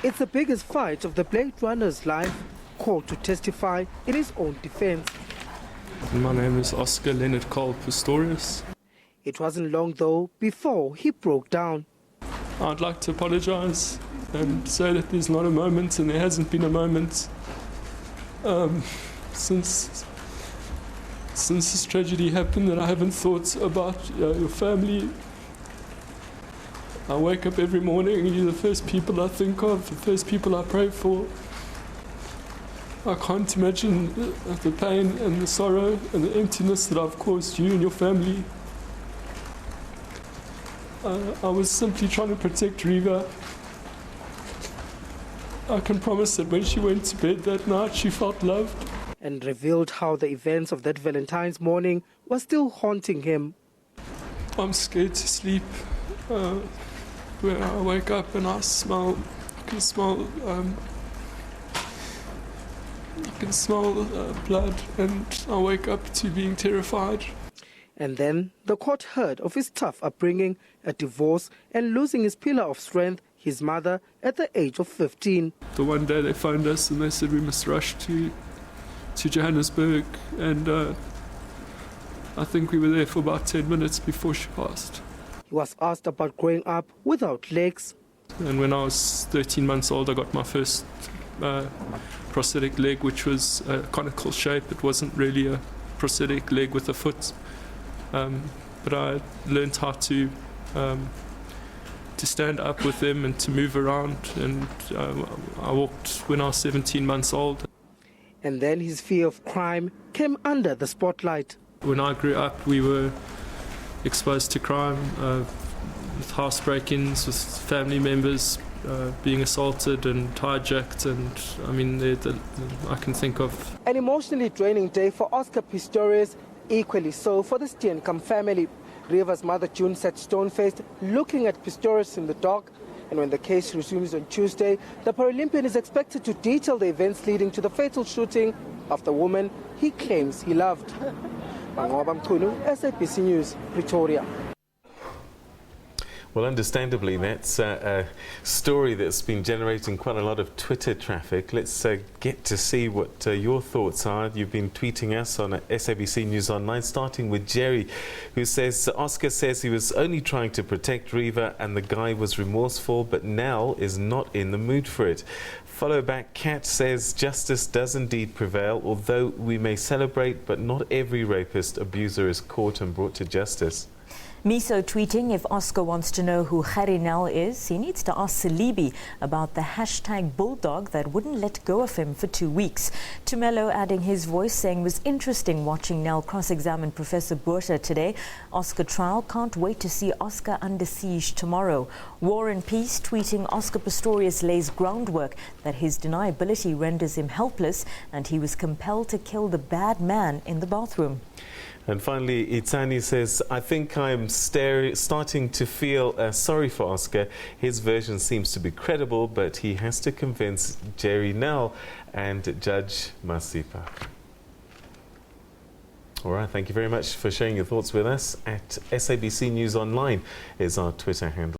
It's the biggest fight of the Blade Runner's life, called to testify in his own defense. My name is Oscar Pistorius. It wasn't long, though, before he broke down. I'd like to apologize and say that there's not a moment, and there hasn't been a moment since this tragedy happened, that I haven't thought about your family. I wake up every morning, you're the first people I think of, the first people I pray for. I can't imagine the pain and the sorrow and the emptiness that I've caused you and your family. I was simply trying to protect Reeva. I can promise that when she went to bed that night, she felt loved. And revealed how the events of that Valentine's morning were still haunting him. I'm scared to sleep. When I wake up and I can smell blood, and I wake up to being terrified. And then the court heard of his tough upbringing, a divorce, and losing his pillar of strength, his mother, at the age of 15. The one day they phoned us and they said we must rush to Johannesburg, and I think we were there for about 10 minutes before she passed. He was asked about growing up without legs. And when I was 13 months old, I got my first prosthetic leg, which was a conical shape. It wasn't really a prosthetic leg with a foot. But I learned how to stand up with them and to move around. And I walked when I was 17 months old. And then his fear of crime came under the spotlight. When I grew up, we were exposed to crime, with house break-ins, with family members being assaulted and hijacked, and I mean, I can think of. An emotionally draining day for Oscar Pistorius, equally so for the Steenkamp family. Reeva's mother June sat stone-faced, looking at Pistorius in the dark, and when the case resumes on Tuesday, the Paralympian is expected to detail the events leading to the fatal shooting of the woman he claims he loved. SABC News, Pretoria. Well, understandably, that's a story that's been generating quite a lot of Twitter traffic. Let's get to see what your thoughts are. You've been tweeting us on SABC News Online, starting with Jerry, who says, Oscar says he was only trying to protect Reeva and the guy was remorseful, but Nell is not in the mood for it. Follow back, Kat says, justice does indeed prevail, although we may celebrate, but not every rapist, abuser is caught and brought to justice. Miso tweeting, if Oscar wants to know who Gerrie Nel is, he needs to ask Salibi about the hashtag bulldog that wouldn't let go of him for 2 weeks. Tumelo adding his voice, saying, was interesting watching Nel cross-examine Professor Botha today. Oscar trial, can't wait to see Oscar under siege tomorrow. War and Peace tweeting, Oscar Pistorius lays groundwork that his deniability renders him helpless and he was compelled to kill the bad man in the bathroom. And finally, Itani says, I think I'm starting to feel sorry for Oscar. His version seems to be credible, but he has to convince Gerrie Nel and Judge Masipa. All right, thank you very much for sharing your thoughts with us. At SABC News Online is our Twitter handle.